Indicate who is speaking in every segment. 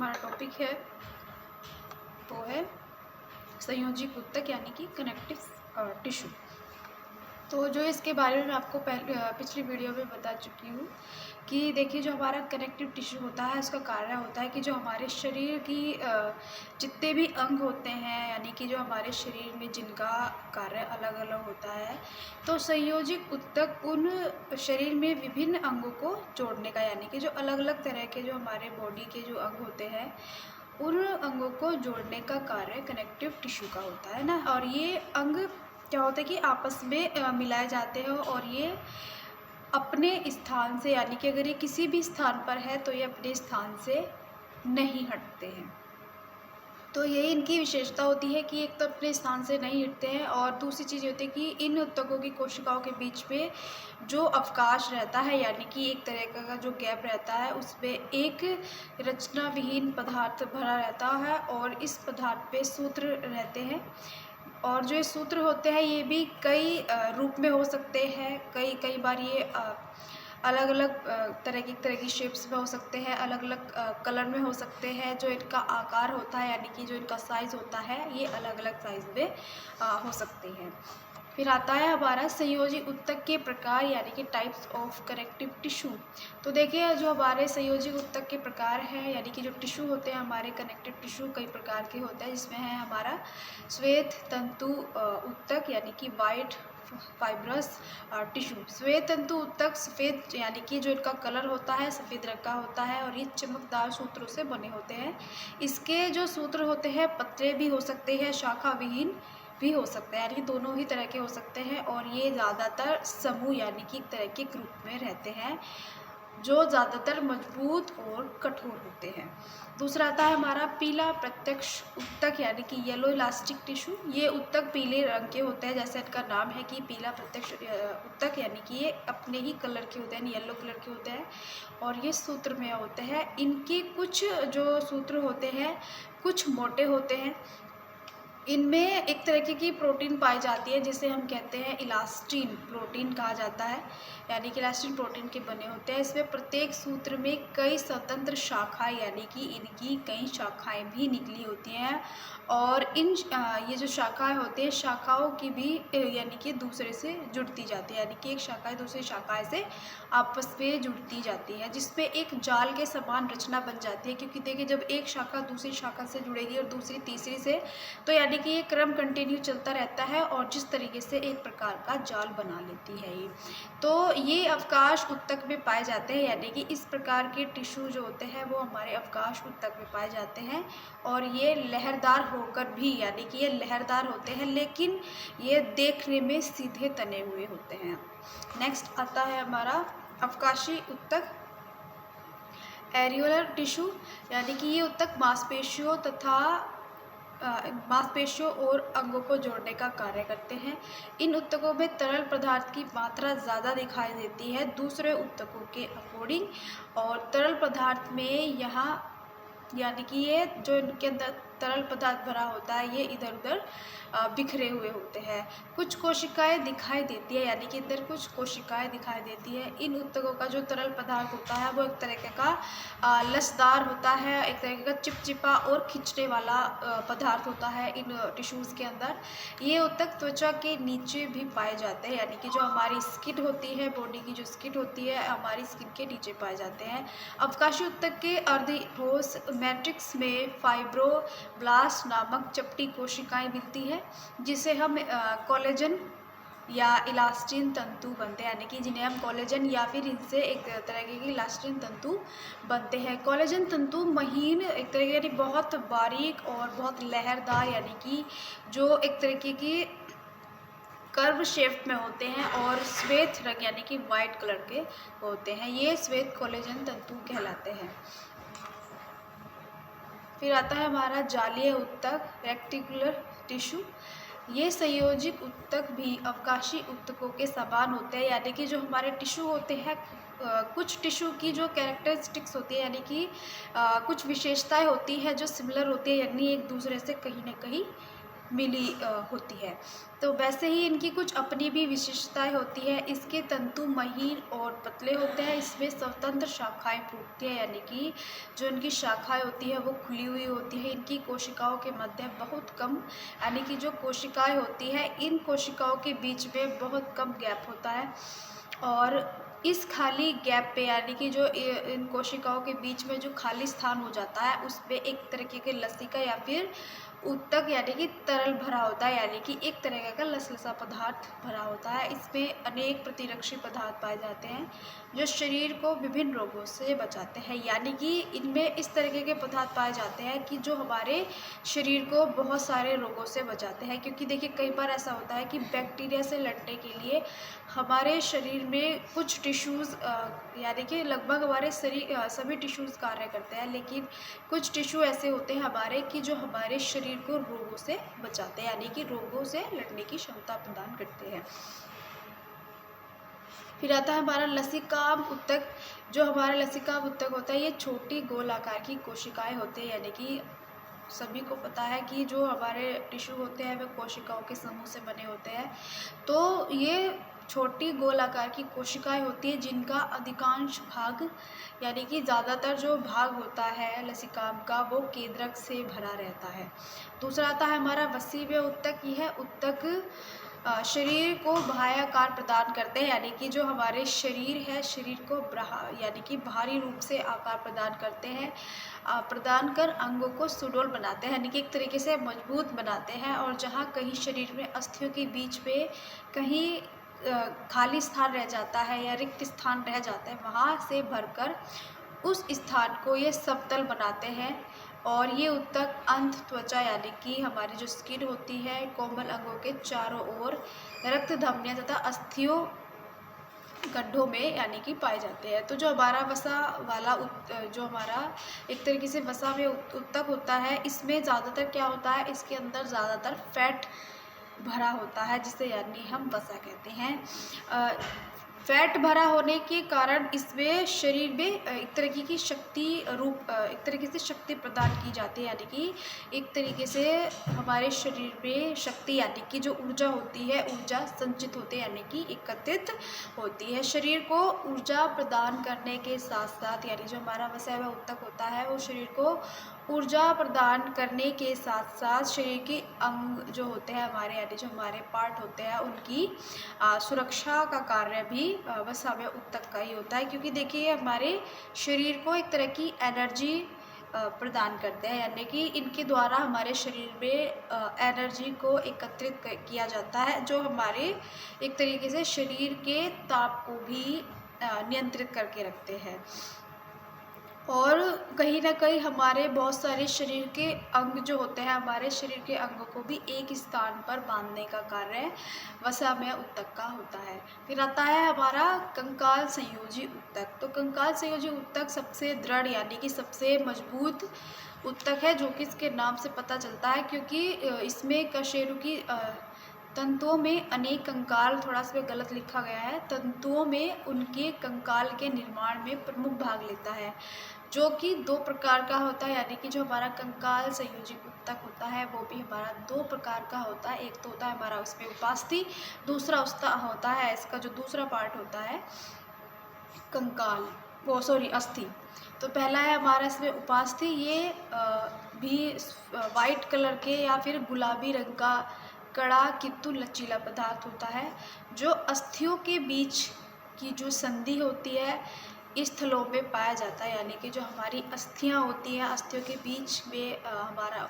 Speaker 1: हमारा टॉपिक है वो है संयोजिक ऊतक यानी कि कनेक्टिव टिश्यू। तो जो इसके बारे में मैं आपको पिछली वीडियो में बता चुकी हूँ कि देखिए जो हमारा कनेक्टिव टिश्यू होता है उसका कार्य होता है कि जो हमारे शरीर की जितने भी अंग होते हैं यानी कि जो हमारे शरीर में जिनका कार्य अलग अलग होता है, तो संयोजिक ऊतक उन शरीर में विभिन्न अंगों को जोड़ने का यानी कि जो अलग अलग तरह के जो हमारे बॉडी के जो अंग होते हैं उन अंगों को जोड़ने का कार्य कनेक्टिव टिश्यू का होता है ना। और ये अंग क्या होता है कि आपस में मिलाए जाते हैं और ये अपने स्थान से यानी कि अगर ये किसी भी स्थान पर है तो ये अपने स्थान से नहीं हटते हैं। तो यही इनकी विशेषता होती है कि एक तो अपने स्थान से नहीं हटते हैं और दूसरी चीज़ होती है कि इन ऊतकों की कोशिकाओं के बीच में जो अवकाश रहता है यानी कि एक तरह का जो गैप रहता है उसमें एक रचना विहीन पदार्थ भरा रहता है और इस पदार्थ पे सूत्र रहते हैं। और जो ये सूत्र होते हैं ये भी कई रूप में हो सकते हैं, कई बार ये अलग अलग तरह की शेप्स में हो सकते हैं, अलग अलग कलर में हो सकते हैं। जो इनका आकार होता है यानी कि जो इनका साइज़ होता है ये अलग अलग साइज़ में हो सकते हैं। फिर आता है हमारा संयोजी ऊतक के प्रकार यानी कि टाइप्स ऑफ कनेक्टिव टिश्यू। तो देखिए जो हमारे संयोजी ऊतक के प्रकार हैं यानी कि जो टिश्यू होते हैं हमारे कनेक्टिव टिश्यू कई प्रकार के होते हैं, जिसमें है हमारा श्वेत तंतु ऊतक यानी कि वाइट फाइब्रस टिश्यू। श्वेत तंतु ऊतक सफ़ेद यानी कि जो इनका कलर होता है सफ़ेद रंग का होता है और ये चमकदार सूत्रों से बने होते हैं। इसके जो सूत्र होते हैं पतले भी हो सकते हैं, शाखा विहीन भी हो सकते हैं, यानी दोनों ही तरह के हो सकते हैं। और ये ज़्यादातर समूह यानी कि एक तरह के ग्रुप में रहते हैं जो ज़्यादातर मजबूत और कठोर होते हैं। दूसरा आता है हमारा पीला प्रत्यक्ष ऊतक यानी कि येलो इलास्टिक टिश्यू। ये ऊतक पीले रंग के होते हैं, जैसे इनका नाम है कि पीला प्रत्यक्ष ऊतक यानी कि ये अपने ही कलर के होते हैं, येलो कलर के होते हैं और ये सूत्रमय होते हैं। इनके कुछ जो सूत्र होते हैं कुछ मोटे होते हैं। इनमें एक तरीके की प्रोटीन पाई जाती है जिसे हम कहते हैं इलास्टिन प्रोटीन कहा जाता है, यानी कि इलास्टिन प्रोटीन के बने होते हैं। इसमें प्रत्येक सूत्र में कई स्वतंत्र शाखाएं यानी कि इनकी कई शाखाएं भी निकली होती हैं और ये जो शाखाएं होती हैं शाखाओं की भी यानी कि दूसरे से जुड़ती जाती है, यानी कि एक शाखा दूसरी शाखाएं से आपस में जुड़ती जाती है जिसपे एक जाल के समान रचना बन जाती है। क्योंकि देखिए जब एक शाखा दूसरी शाखा से जुड़ेगी और दूसरी तीसरी से, तो यानी कि ये क्रम कंटिन्यू चलता रहता है और जिस तरीके से एक प्रकार का जाल बना लेती है ये। तो ये अवकाश ऊतक में पाए जाते हैं, यानी कि इस प्रकार के टिश्यू जो होते हैं वो हमारे अवकाश ऊतक में पाए जाते हैं और ये लहरदार होकर भी यानी कि ये लहरदार होते हैं लेकिन ये देखने में सीधे तने हुए होते हैं। नेक्स्ट आता है हमारा अवकाशी ऊतक एरियोलर टिश्यू, यानी कि ये ऊतक मांसपेशियों और अंगों को जोड़ने का कार्य करते हैं। इन ऊतकों में तरल पदार्थ की मात्रा ज़्यादा दिखाई देती है दूसरे ऊतकों के अकॉर्डिंग और तरल पदार्थ में यहाँ यानी कि ये जो इनके अंदर तरल पदार्थ भरा होता है ये इधर उधर बिखरे हुए होते हैं। कुछ कोशिकाएं दिखाई देती है यानी कि इधर कुछ कोशिकाएं दिखाई देती है। इन ऊतकों का जो तरल पदार्थ होता है वो एक तरीके का लसदार होता है, एक तरीके का चिपचिपा और खींचने वाला पदार्थ होता है इन टिश्यूज़ के अंदर। ये ऊतक त्वचा के नीचे भी पाए जाते हैं, यानी कि जो हमारी स्किन होती है बॉडी की जो स्किन होती है हमारी स्किन के नीचे पाए जाते हैं। अवकाशी ऊतक के अर्धठोस मैट्रिक्स में फाइब्रोब्लास्ट नामक चपटी कोशिकाएं मिलती है जिसे हम कोलेजन या इलास्टिन तंतु बनते हैं, यानी कि जिन्हें हम कोलेजन या फिर इनसे एक तरह के इलास्टिन तंतु बनते हैं। कोलेजन तंतु महीन एक तरह यानी बहुत बारीक और बहुत लहरदार यानी कि जो एक तरीके की कर्व शेप में होते हैं और श्वेत रंग यानी कि वाइट कलर के होते हैं। ये श्वेत कोलेजन तंतु कहलाते हैं। फिर आता है हमारा जालीय ऊतक रेक्टिकुलर टिश्यू। ये संयोजिक ऊतक भी अवकाशी ऊतकों के समान होते हैं, यानी कि जो हमारे टिश्यू होते हैं कुछ टिश्यू की जो कैरेक्टरिस्टिक्स होती है यानी कि कुछ विशेषताएं होती है जो सिमिलर होती है, यानी एक दूसरे से कहीं ना कहीं मिली होती है। तो वैसे ही इनकी कुछ अपनी भी विशेषताएं होती है। इसके तंतु महीन और पतले होते हैं। इसमें स्वतंत्र शाखाएं फूटती है, यानी कि जो इनकी शाखाएं होती है वो खुली हुई होती है। इनकी कोशिकाओं के मध्य बहुत कम, यानी कि जो कोशिकाएं होती है इन कोशिकाओं के बीच में बहुत कम गैप होता है। और इस खाली गैप पे, यानी कि जो इन कोशिकाओं के बीच में जो खाली स्थान हो जाता है उस पे एक तरीके के लसिका या फिर ऊतक यानी कि तरल भरा होता है, यानी कि एक तरह का लसलसा पदार्थ भरा होता है। इसमें अनेक प्रतिरक्षी पदार्थ पाए जाते हैं जो शरीर को विभिन्न रोगों से बचाते हैं। यानी कि इनमें इस तरीके के पदार्थ पाए जाते हैं कि जो हमारे शरीर को बहुत सारे रोगों से बचाते हैं। क्योंकि देखिए कई बार ऐसा होता है कि बैक्टीरिया से लड़ने के लिए हमारे शरीर में कुछ टिश्यूज़, यानी कि लगभग हमारे शरीर सभी टिश्यूज़ कार्य करते हैं, लेकिन कुछ टिश्यू ऐसे होते हैं हमारे कि जो हमारे शरीर को रोगों से बचाते हैं, यानी कि रोगों से लड़ने की क्षमता प्रदान करते हैं। फिर आता है हमारा लसीकाम ऊतक। जो हमारा लसीकाम ऊतक होता है ये छोटी गोल आकार की कोशिकाएं होती है, यानी कि सभी को पता है कि जो हमारे टिश्यू होते हैं वे कोशिकाओं के समूह से बने होते हैं। तो ये छोटी गोल आकार की कोशिकाएं होती है जिनका अधिकांश भाग, यानी कि ज़्यादातर जो भाग होता है लसीकाम का वो केंद्रक से भरा रहता है। दूसरा आता है हमारा वसीव्य ऊतक। यह ऊतक शरीर को बाह्याकार प्रदान करते हैं, यानी कि जो हमारे शरीर है शरीर को यानी कि बाहरी रूप से आकार प्रदान करते हैं, प्रदान कर अंगों को सुडौल बनाते हैं, यानी कि एक तरीके से मजबूत बनाते हैं। और जहाँ कहीं शरीर में अस्थियों के बीच में कहीं खाली स्थान रह जाता है या रिक्त स्थान रह जाता है, वहाँ से भरकर उस स्थान को ये समतल बनाते हैं। और ये ऊतक अंत त्वचा, यानी कि हमारी जो स्किन होती है कोमल अंगों के चारों ओर रक्त धमनियां तथा अस्थियों गड्ढों में यानी कि पाए जाते हैं। तो जो हमारा वसा वाला जो हमारा एक तरीके से वसा में ऊतक होता है, इसमें ज़्यादातर क्या होता है, इसके अंदर ज़्यादातर फैट भरा होता है जिसे यानी हम वसा कहते हैं। फैट भरा होने के कारण इसमें शरीर में एक तरीके की एक तरीके से शक्ति प्रदान की जाती है, यानी कि एक तरीके से हमारे शरीर में शक्ति यानी कि जो ऊर्जा होती है ऊर्जा संचित होती है, यानी कि एकत्रित होती है। शरीर को ऊर्जा प्रदान करने के साथ साथ, यानी जो हमारा वसा हुआ ऊतक होता है वो शरीर को ऊर्जा प्रदान करने के साथ साथ शरीर के अंग जो होते हैं हमारे, यानी जो हमारे पार्ट होते हैं उनकी सुरक्षा का कार्य भी वसा में ऊतक का ही होता है। क्योंकि देखिए हमारे शरीर को एक तरह की एनर्जी प्रदान करते हैं, यानी कि इनके द्वारा हमारे शरीर में एनर्जी को एकत्रित किया जाता है, जो हमारे एक तरीके से शरीर के ताप को भी नियंत्रित करके रखते हैं। और कहीं ना कहीं हमारे बहुत सारे शरीर के अंग जो होते हैं, हमारे शरीर के अंगों को भी एक स्थान पर बांधने का कार्य वसामय ऊतक का होता है। फिर आता है हमारा कंकाल संयोजी ऊतक। तो कंकाल संयोजी ऊतक सबसे दृढ़ यानी कि सबसे मजबूत ऊतक है, जो कि इसके नाम से पता चलता है, क्योंकि इसमें कशेरुकी तंतुओं में अनेक कंकाल, थोड़ा सा गलत लिखा गया है, तंतुओं में उनके कंकाल के निर्माण में प्रमुख भाग लेता है, जो कि दो प्रकार का होता है। यानी कि जो हमारा कंकाल संयोजी ऊतक होता है वो भी हमारा दो प्रकार का होता है। एक तो होता है हमारा उसमें उपास्थि, दूसरा उसका होता है इसका जो दूसरा पार्ट होता है कंकाल अस्थि। तो पहला है हमारा इसमें उपास्थि। ये भी वाइट कलर के या फिर गुलाबी रंग का कड़ा किंतु लचीला पदार्थ होता है, जो अस्थियों के बीच की जो संधि होती है स्थलों में पाया जाता है। यानी कि जो हमारी अस्थियां होती हैं अस्थियों के बीच में हमारा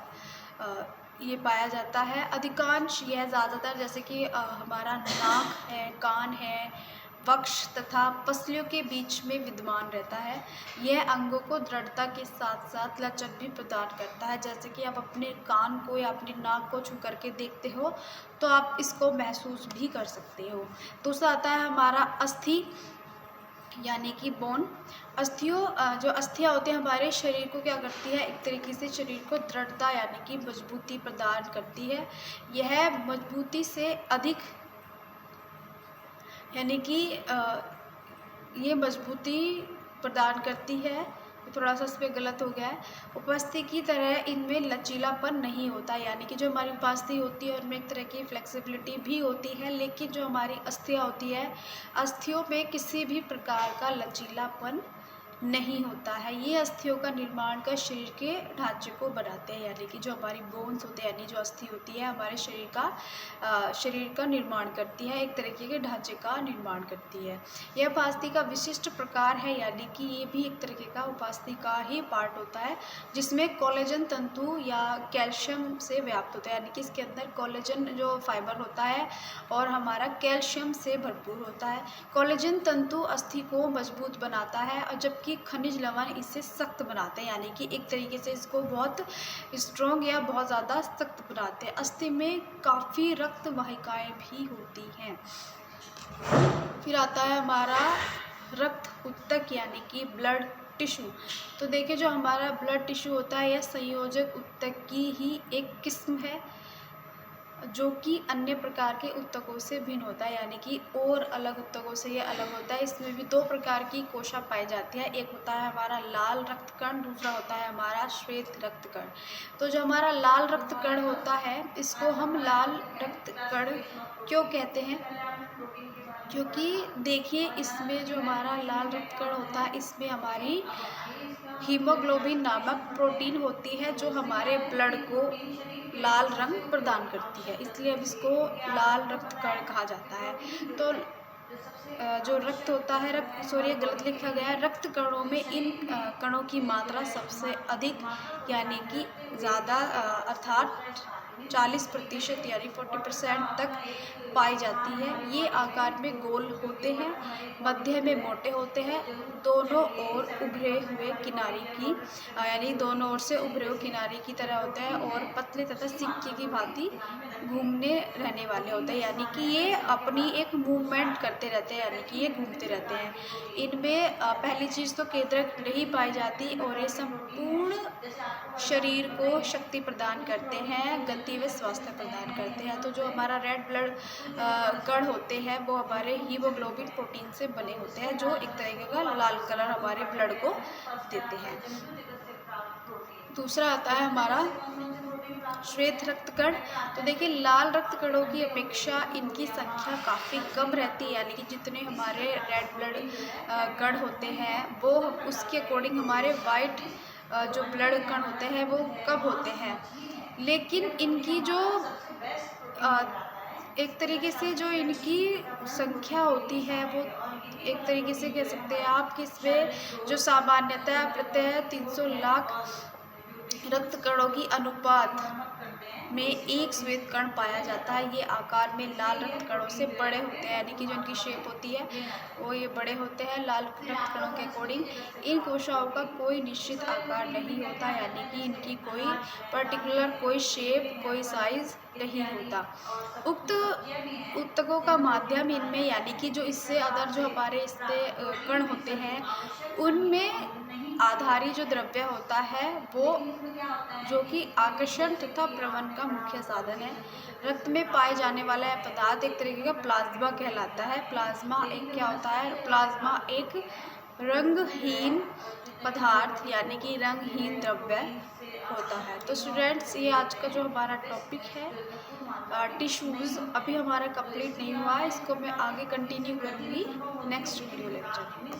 Speaker 1: ये पाया जाता है। अधिकांश यह ज़्यादातर जैसे कि हमारा नाक है, कान है, वक्ष तथा पसलियों के बीच में विद्यमान रहता है। यह अंगों को दृढ़ता के साथ साथ लचक भी प्रदान करता है। जैसे कि आप अपने कान को या अपनी नाक को छू करके देखते हो तो आप इसको महसूस भी कर सकते हो। दूसरा आता है हमारा अस्थि यानी कि बोन। जो अस्थियाँ होती हैं हमारे शरीर को क्या करती है, एक तरीके से शरीर को दृढ़ता यानी कि मजबूती प्रदान करती है। यह मजबूती से अधिक यानी कि ये मजबूती प्रदान करती है थोड़ा सा इस पर गलत हो गया है। उपास्थि की तरह इनमें लचीलापन नहीं होता, यानी कि जो हमारी उपास्थि होती है उनमें एक तरह की फ्लेक्सिबिलिटी भी होती है, लेकिन जो हमारी अस्थियाँ होती है, अस्थियों में किसी भी प्रकार का लचीलापन नहीं होता है। ये अस्थियों का निर्माण कर शरीर के ढांचे को बनाते हैं, यानी कि जो हमारी बोन्स होते हैं, यानी जो अस्थि होती है हमारे शरीर का निर्माण करती है, एक तरीके के ढांचे का निर्माण करती है। यह उपास्थि का विशिष्ट प्रकार है, यानी कि ये भी एक तरीके का उपास्थि का ही पार्ट होता है, जिसमें कोलेजन तंतु या कैल्शियम से व्याप्त होता है, यानी कि इसके अंदर कोलेजन जो फाइबर होता है और हमारा कैल्शियम से भरपूर होता है। कोलेजन तंतु अस्थि को मजबूत बनाता है, और जबकि खनिज लवण इसे सख्त बनाते हैं, यानी कि एक तरीके से इसको बहुत स्ट्रॉन्ग या बहुत ज़्यादा सख्त बनाते हैं। अस्थि में काफ़ी रक्त वाहिकाएं भी होती हैं। फिर आता है हमारा रक्त ऊतक, यानी कि ब्लड टिश्यू। तो देखिए जो हमारा ब्लड टिश्यू होता है यह संयोजक ऊतक की ही एक किस्म है, जो कि अन्य प्रकार के ऊतकों से भिन्न होता है, यानी कि और अलग ऊतकों से ये अलग होता है। इसमें भी दो प्रकार की कोशिका पाई जाती है, एक होता है हमारा लाल रक्त कण, दूसरा होता है हमारा श्वेत रक्त कण। तो जो हमारा लाल रक्त कण होता है इसको हम लाल रक्त कण क्यों कहते हैं, क्योंकि देखिए इसमें जो हमारा लाल रक्त कण होता है इसमें हमारी हीमोग्लोबिन नामक प्रोटीन होती है, जो हमारे ब्लड को लाल रंग प्रदान करती है, इसलिए अब इसको लाल रक्त कण कहा जाता है। तो जो रक्त होता है गलत लिखा गया है, रक्त कणों में इन कणों की मात्रा सबसे अधिक यानी कि ज़्यादा अर्थात 40% यानी 40% तक पाई जाती है। ये आकार में गोल होते हैं, मध्य में मोटे होते हैं, दोनों ओर उभरे हुए किनारे की यानी दोनों ओर से उभरे हुए किनारे की तरह होते हैं और पतले तथा सिक्के की भांति घूमने रहने वाले होते हैं, यानी कि ये अपनी एक मूवमेंट करते रहते हैं, यानी कि ये घूमते रहते हैं। इनमें पहली चीज़ तो केंद्रक नहीं पाई जाती और ये संपूर्ण शरीर को शक्ति प्रदान करते हैं, गति व स्वास्थ्य प्रदान करते हैं। तो जो हमारा रेड ब्लड कण होते हैं वो हमारे हीमोग्लोबिन प्रोटीन से बने होते हैं, जो एक तरीके का लाल कलर हमारे ब्लड को देते हैं। दूसरा आता है हमारा श्वेत रक्त कण। तो देखिए लाल रक्त कणों की अपेक्षा इनकी संख्या काफ़ी कम रहती है, यानी कि जितने हमारे रेड ब्लड कण होते हैं वो उसके अकॉर्डिंग हमारे वाइट जो ब्लड कण होते हैं वो कम होते हैं, लेकिन इनकी जो एक तरीके से जो इनकी संख्या होती है वो एक तरीके से कह सकते हैं आप कि इसमें जो सामान्यतः प्रत्यय 300 लाख रक्त कणों की अनुपात में एक श्वेत कण पाया जाता है। ये आकार में लाल रक्त कणों से बड़े होते हैं, यानी कि जो इनकी शेप होती है वो ये बड़े होते हैं लाल रक्त कणों के अकॉर्डिंग। इन कोशिकाओं का कोई निश्चित आकार नहीं होता, यानी कि इनकी कोई पर्टिकुलर कोई शेप कोई साइज नहीं होता। उक्त ऊतकों का माध्यम इनमें यानी कि जो इससे अदर जो हमारे इससे कण होते हैं उनमें आधारी जो द्रव्य होता है वो जो कि आकर्षण तथा प्रवहन का मुख्य साधन है। रक्त में पाए जाने वाला यह पदार्थ एक तरीके का प्लाज्मा कहलाता है। प्लाज्मा एक क्या होता है, प्लाज्मा एक रंगहीन पदार्थ यानी कि रंगहीन द्रव्य होता है। तो स्टूडेंट्स ये आज का जो हमारा टॉपिक है टिश्यूज़ अभी हमारा कंप्लीट नहीं हुआ है, इसको मैं आगे कंटिन्यू करूँगी नेक्स्ट वीडियो लेक्चर में।